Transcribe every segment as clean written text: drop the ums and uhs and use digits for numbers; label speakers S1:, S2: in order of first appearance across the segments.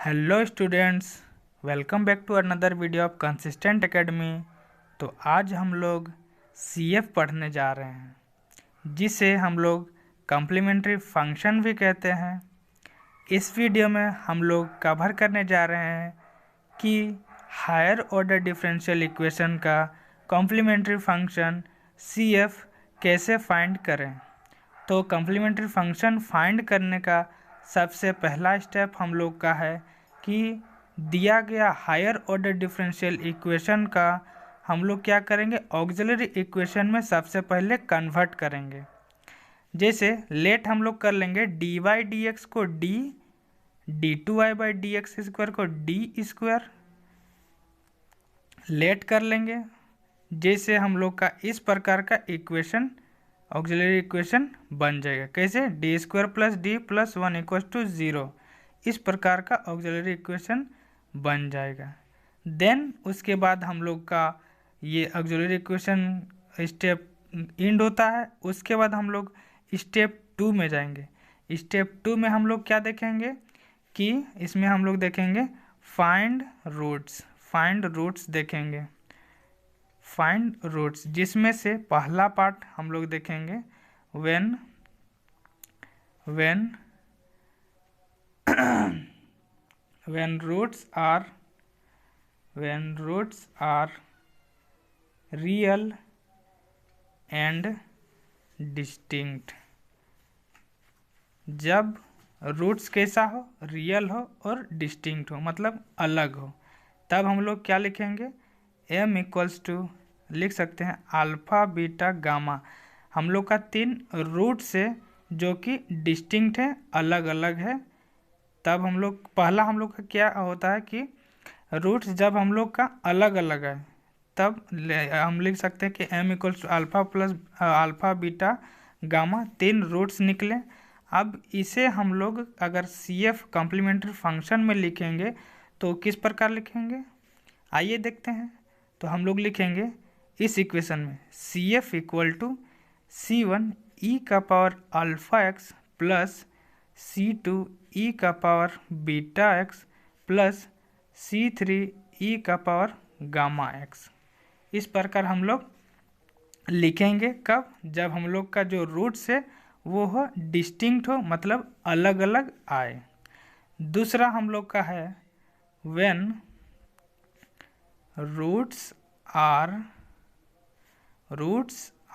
S1: Hello students, welcome back to another video of Consistent Academy. तो आज हम लोग सीएफ पढ़ने जा रहे हैं, जिसे हम लोग कॉम्प्लीमेंट्री फंक्शन भी कहते हैं। इस वीडियो में हम लोग कवर करने जा रहे हैं कि हायर ऑर्डर डिफरेंशियल इक्वेशन का कॉम्प्लीमेंट्री फंक्शन सीएफ कैसे फाइंड करें। तो कॉम्प्लीमेंट्री फंक्शन फाइंड करने का सबसे पहला स्टेप हम लोग का है कि दिया गया हायर ऑर्डर डिफरेंशियल इक्वेशन का हम लोग क्या करेंगे, ऑक्सिलरी इक्वेशन में सबसे पहले कन्वर्ट करेंगे। जैसे लेट हम लोग कर लेंगे डी वाई डी एक्स को D two Y by D x square को डी स्क्वायर लेट कर लेंगे। जैसे हम लोग का इस प्रकार का इक्वेशन ऑक्सिलरी इक्वेशन बन जाएगा। कैसे? D square plus D plus one equal to zero, इस प्रकार का ऑक्सिलरी इक्वेशन बन जाएगा। देन उसके बाद हम लोग का ये ऑक्सिलरी इक्वेशन स्टेप एंड होता है। उसके बाद हम लोग स्टेप 2 में जाएंगे। स्टेप 2 में हम लोग क्या देखेंगे कि इसमें हम लोग देखेंगे फाइंड रूट्स देखेंगे। फाइंड रूट्स जिसमें से पहला पार्ट हम लोग देखेंगे when roots are real and distinct. जब रूट्स कैसा हो, रियल हो और डिस्टिंक्ट हो, मतलब अलग हो, तब हम लोग क्या लिखेंगे, m इक्वल्स टू लिख सकते हैं अल्फ़ा बीटा गामा। हम लोग का 3 रूट्स है जो कि डिस्टिंक्ट है, अलग अलग है। तब हम लोग पहला हम लोग का क्या होता है कि रूट्स जब हम लोग का अलग अलग है तब हम लिख सकते हैं कि m equals to alpha plus alpha beta gamma, 3 roots निकले। अब इसे हम लोग अगर CF कॉम्प्लीमेंट्री फंक्शन में लिखेंगे तो किस प्रकार लिखेंगे, आइए देखते हैं। तो हम लोग लिखेंगे इस इक्वेशन में CF equal to C1 e का power alpha X plus C2 e का power beta x plus C3 e का पावर गामा एक्स। इस प्रकार हम लोग लिखेंगे। कब? जब हम लोग का जो रूट्स है वो हो डिस्टिंक्ट हो, मतलब अलग अलग आए। दूसरा हम लोग का है when roots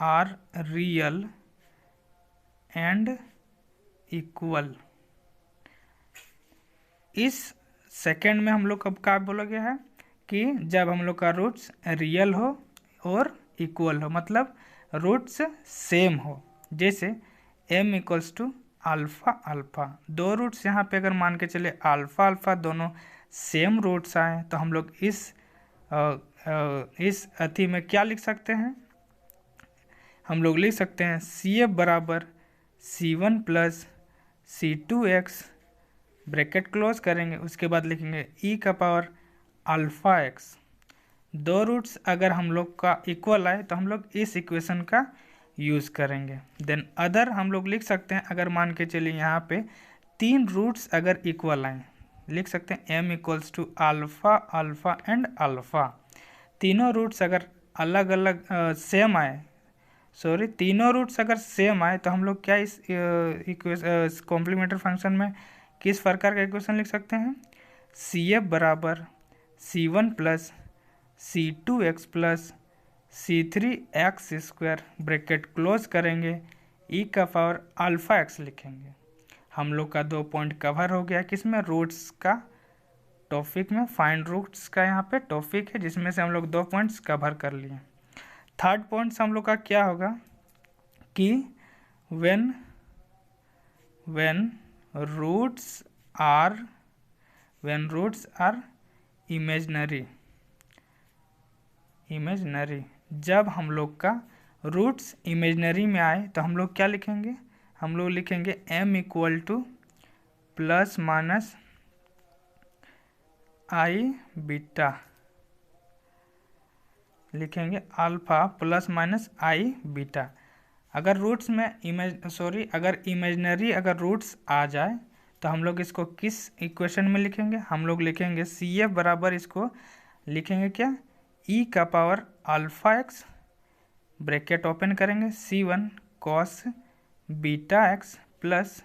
S1: are real and equal. इस सेकेंड में हम लोग कब क्या बोला गया है कि जब हम लोग का रूट्स रियल हो और इक्वल हो, मतलब रूट्स सेम हो। जैसे m equals to alpha alpha, 2 roots यहाँ पे अगर मान के चले अल्फ़ा अल्फ़ा दोनों सेम रूट्स आए तो हम लोग इस अति में क्या लिख सकते हैं, हम लोग लिख सकते हैं CF बराबर C1 plus C2x bracket close करेंगे। उसके बाद लिखेंगे e का पावर अल्फ़ा एक्स। 2 रूट्स अगर हम लोग का इक्वल आए तो हम लोग इस इक्वेशन का यूज़ करेंगे। देन अदर हम लोग लिख सकते हैं, अगर मान के चलिए यहाँ पे 3 रूट्स अगर इक्वल आए, लिख सकते हैं m equals to alpha alpha and alpha. तीनों रूट्स अगर अलग अलग सेम आए, तीनों रूट्स अगर सेम आए तो हम लोग क्या इस कॉम्प्लीमेंट्री फंक्शन में किस प्रकार का इक्वेशन लिख सकते हैं, CF बराबर C1 plus C2x plus C3x square bracket close करेंगे, e का पावर अल्फ़ा एक्स लिखेंगे। हम लोग का 2 पॉइंट कवर हो गया किसमें, रूट्स का टॉपिक में। फाइंड रूट्स का यहाँ पे टॉपिक है जिसमें से हम लोग 2 पॉइंट्स कवर कर लिए। थर्ड पॉइंट्स हम लोग का क्या होगा कि व्हेन रूट्स आर इमेजनरी। जब हम लोग का रूट्स इमेजनरी में आए तो हम लोग क्या लिखेंगे, हम लोग लिखेंगे m equal to plus minus i beta, लिखेंगे alpha plus minus i beta. अगर रूट्स में अगर इमेजनरी अगर रूट्स आ जाए तो हम लोग इसको किस इक्वेशन में लिखेंगे, हम लोग लिखेंगे सी एफ बराबर, इसको लिखेंगे क्या, ई का power alpha x, bracket open करेंगे, C one cos beta x plus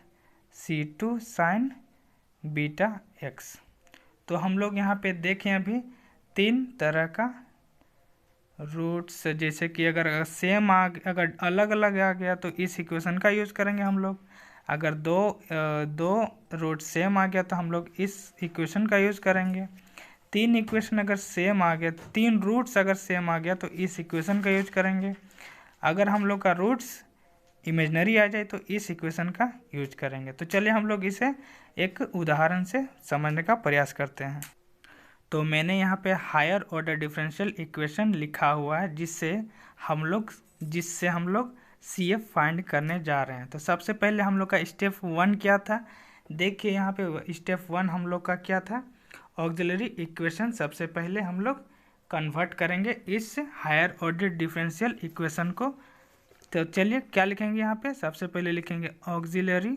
S1: C two sine beta x. तो हम लोग यहाँ पे देखें अभी 3 तरह का रूट्स, जैसे कि अगर सेम अगर अलग अलग आ गया तो इस इक्वेशन का यूज करेंगे हम लोग, अगर दो रूट सेम आ गया तो हम लोग इस इक्वेशन का यूज करेंगे, 3 इक्वेशन अगर सेम आ गया, 3 रूट्स अगर सेम आ गया तो इस इक्वेशन का यूज करेंगे, अगर हम लोग का रूट्स इमेजनरी आ जाए तो इस इक्वेशन का यूज करेंगे। तो चलिए हम लोग इसे एक उदाहरण से समझने का प्रयास करते हैं। तो मैंने यहाँ पे हायर ऑर्डर डिफरेंशियल इक्वेशन लिखा हुआ है, जिससे हम लोग सी एफ फाइंड करने जा रहे हैं। तो सबसे पहले हम लोग का स्टेप 1 क्या था, देखिए यहाँ पे स्टेप 1 हम लोग का क्या था, ऑक्सिलरी इक्वेशन सबसे पहले हम लोग कन्वर्ट करेंगे इस हायर ऑर्डर डिफरेंशियल इक्वेशन को। तो चलिए क्या लिखेंगे यहाँ पे, सबसे पहले लिखेंगे ऑक्सिलरी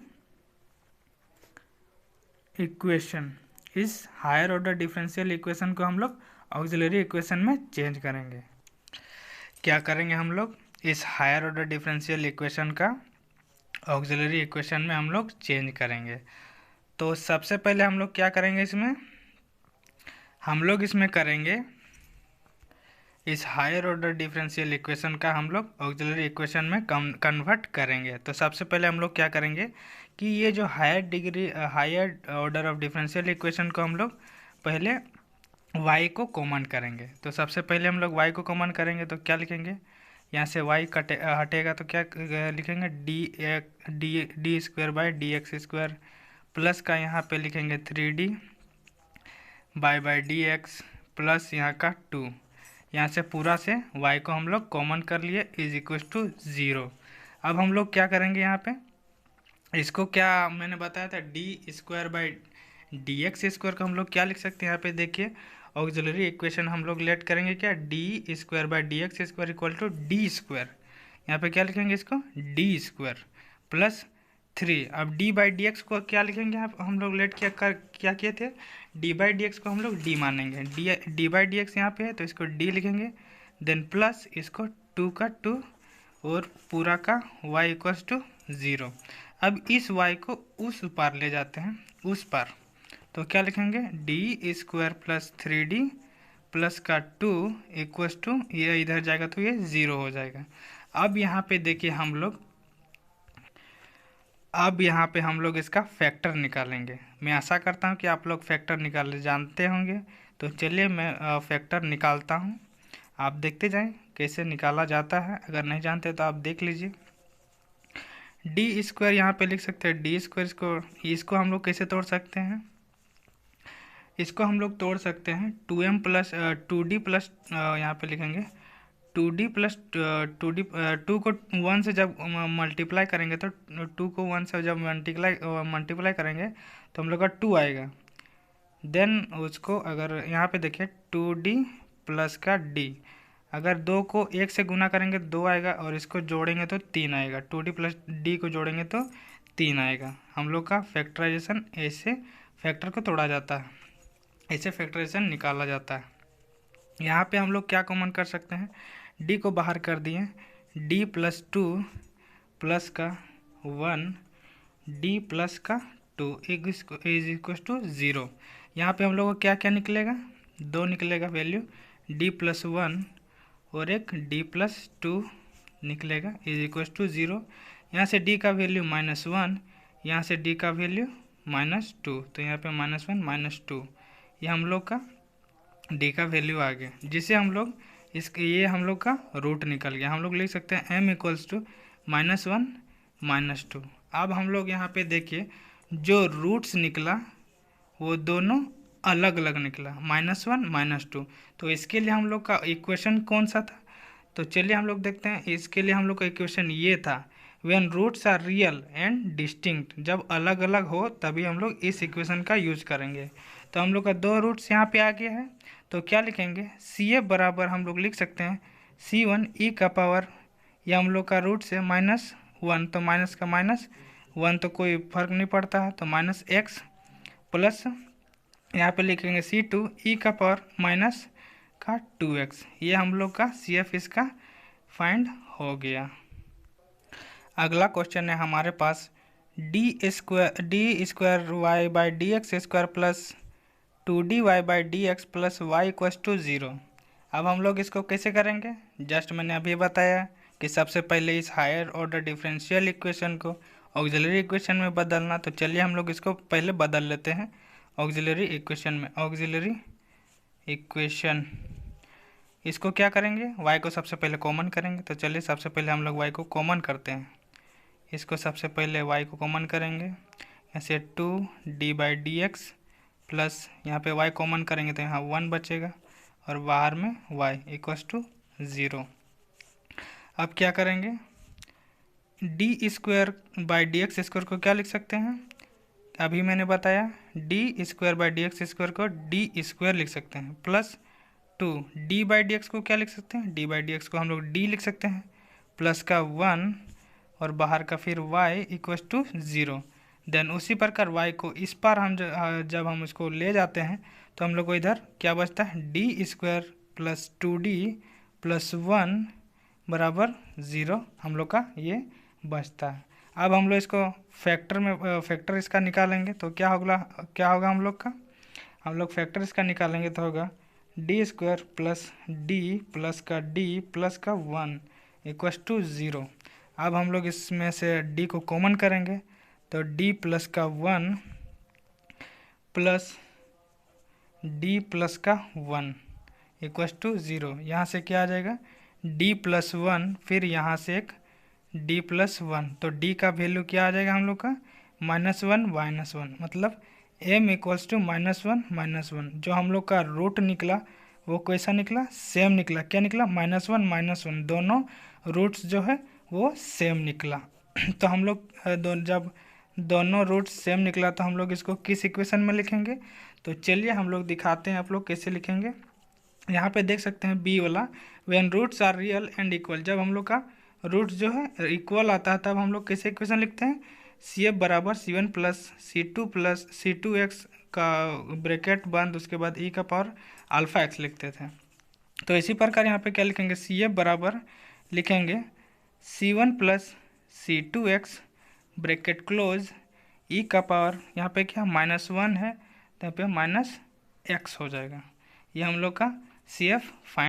S1: इक्वेशन, इस हायर ऑर्डर डिफरेंशियल इक्वेशन को हम लोग ऑक्सिलरी इक्वेशन में चेंज करेंगे। क्या करेंगे हम लोग, इस हायर ऑर्डर डिफरेंशियल इक्वेशन का ऑक्सिलरी इक्वेशन में हम लोग चेंज करेंगे। तो सबसे पहले हम लोग क्या करेंगे, हम लोग इसमें करेंगे इस हायर ऑर्डर डिफरेंशियल इक्वेशन का हम लोग ऑक्सिलरी इक्वेशन में कन्वर्ट करेंगे। तो सबसे पहले हम लोग क्या करेंगे कि ये जो higher order of differential equation को हम लोग पहले y को कॉमन करेंगे। तो सबसे पहले हम लोग y को कॉमन करेंगे, तो क्या लिखेंगे, यहाँ से y हटेगा तो क्या लिखेंगे, D square by D x square, plus का यहाँ पे लिखेंगे 3d by D x plus यहाँ का 2, यहाँ से पूरा से y को हम लोग कॉमन कर लिए, इज इक्वल टू 0। अब हम लोग क्या करेंगे, यहाँ पे इसको क्या मैंने बताया था, D square by D x square को हम लोग क्या लिख सकते हैं, यहाँ पे देखिए ऑक्सिलरी इक्वेशन हम लोग लेट करेंगे क्या, D square by D x square equal to D square, यहाँ पे क्या लिखेंगे इसको, डी स्क्वायर प्लस 3। अब डी बाई डी एक्स को क्या लिखेंगे, यहाँ हम लोग लेट क्या किए थे, डी बाई डी एक्स को हम लोग डी मानेंगे, डी बाई डी एक्स यहाँ पे है तो इसको डी लिखेंगे, देन प्लस इसको 2 का 2 और पूरा का y इक्वल्स टू 0। अब इस y को उस पार ले जाते हैं, उस पार, तो क्या लिखेंगे, D square plus 3d plus का 2 इक्वल्स टू, ये इधर जाएगा तो ये 0 हो जाएगा। अब यहाँ पे देखिए अब यहाँ पे हम लोग इसका फैक्टर निकालेंगे। मैं आशा करता हूँ कि आप लोग फैक्टर निकालने जानते होंगे। तो चलिए मैं फैक्टर निकालता हूँ, आप देखते जाएं कैसे निकाला जाता है, अगर नहीं जानते तो आप देख लीजिए। डी स्क्वायर यहाँ पे लिख सकते हैं, डी स्क्वायर इसको हम लोग कैसे तोड़ सकते हैं, इसको हम लोग तोड़ सकते हैं 2m प्लस 2d प्लस यहाँ पे लिखेंगे 2d प्लस 2 को 1 से जब मल्टीप्लाई करेंगे तो 2 को 1 से जब मल्टीप्लाई करेंगे तो हम लोग का 2 आएगा। देन उसको अगर यहाँ पे देखिए 2d प्लस का d, अगर 2 को 1 से गुना करेंगे 2 आएगा और इसको जोड़ेंगे तो 3 आएगा, 2d प्लस d को जोड़ेंगे तो 3 आएगा। हम लोग का फैक्टराइजेशन ऐसे फैक्टर को तोड़ा जाता है, ऐसे फैक्टराइजेशन निकाला जाता है। यहाँ पे हम लोग क्या कॉमन कर सकते हैं, d को बाहर कर दिए, d प्लस 2 प्लस का 1 d प्लस का 2 इज इक्वल टू 0। यहाँ पे हम लोग को क्या क्या निकलेगा, 2 निकलेगा वैल्यू, d प्लस 1 और एक d प्लस 2 निकलेगा, इज इक्वल टू 0। यहाँ से d का वैल्यू -1, यहाँ से d का वैल्यू -2, तो यहाँ पे -1 -2, ये हम लोग का d का वैल्यू आ गया, जिसे हम लोग ये हम लोग का रूट निकल गया। हम लोग लिख सकते हैं m इक्वल्स टू -1 -2। अब हम लोग यहाँ पे देखिए जो रूट्स निकला वो दोनों अलग अलग निकला, -1 -2। तो इसके लिए हम लोग का इक्वेशन कौन सा था, तो चलिए हम लोग देखते हैं। इसके लिए हम लोग का इक्वेशन ये था, when roots are real and distinct, जब अलग अलग हो तभी हम लोग इस इक्वेशन का यूज करेंगे। तो हम लोग का 2 रूट्स यहाँ पे आ गया है, तो क्या लिखेंगे, सी एफ बराबर हम लोग लिख सकते हैं C1 e का पावर, ये हम लोग का रूट से -1, तो माइनस का माइनस 1 तो कोई फर्क नहीं पड़ता है, तो माइनस एक्स प्लस यहाँ पे लिखेंगे C2 ई का पावर माइनस का 2x। ये हम लोग का CF इसका फाइंड हो गया। अगला क्वेश्चन है हमारे पास d square y by D x square plus 2dy by D x plus y equals two 0। अब हम लोग इसको कैसे करेंगे? जस्ट मैंने अभी बताया कि सबसे पहले इस हायर ऑर्डर डिफरेंशियल इक्वेशन को ऑक्सिलरी इक्वेशन में बदलना। तो चलिए हम लोग इसको पहले बदल लेते हैं ऑक्सिलरी इक्वेशन में। ऑक्सिलरी इक्वेशन, इसको क्या करेंगे? y को सबसे पहले कॉमन करेंगे। तो चलिए सबसे पहले हम लोग y को कॉमन करते हैं। इसको सबसे पहले y को कॉमन करेंगे, ऐसे 2d by D x plus यहाँ पे y कॉमन करेंगे तो यहाँ 1 बचेगा और बाहर में y इक्वस टू 0। अब क्या करेंगे? D square by D x square को क्या लिख सकते हैं? अभी मैंने बताया D square by D x square को डी स्क्वायर लिख सकते हैं, plus 2 D by D X को क्या लिख सकते हैं? डी बाई डी एक्स को हम लोग डी लिख सकते हैं, प्लस का 1 और बाहर का फिर y इक्वस टू 0। देन उसी प्रकार y को इस पार हम जब हम इसको ले जाते हैं तो हम लोग को इधर क्या बचता है? D square plus 2d plus 1 बराबर 0 हम लोग का ये बचता है। अब हम लोग इसको फैक्टर इसका निकालेंगे तो क्या होगा हम लोग का? हम लोग फैक्टर इसका निकालेंगे तो होगा D square plus D plus का डी प्लस का 1 इक्वस टू 0। अब हम लोग इसमें से d को कॉमन करेंगे तो d प्लस का 1 प्लस d प्लस का 1 इक्वस टू 0। यहाँ से क्या आ जाएगा? d प्लस 1 फिर यहाँ से एक d प्लस 1, तो d का वैल्यू क्या आ जाएगा हम लोग का? -1 मतलब m इक्वल्स टू -1 जो हम लोग का रूट निकला वो कैसा निकला? सेम निकला। क्या निकला? -1 दोनों रूट्स जो है वो सेम निकला। तो हम लोग जब दोनों रूट्स सेम निकला तो हम लोग इसको किस इक्वेशन में लिखेंगे? तो चलिए हम लोग दिखाते हैं आप लोग कैसे लिखेंगे। यहाँ पे देख सकते हैं बी वाला, when roots are real and equal. जब हम लोग का रूट्स जो है इक्वल आता है तब हम लोग कैसे इक्वेशन लिखते हैं? CF बराबर C1 प्लस C2 का ब्रैकेट बंद, उसके बाद e का पावर अल्फा x लिखते थे। तो इसी प्रकार यहाँ पे क्या लिखेंगे? CF बराबर लिखेंगे C1 plus C2x bracket close e का पावर, यहाँ पे क्या -1 है तो यहाँ पे -x हो जाएगा। ये हम लोग का CF फाइंड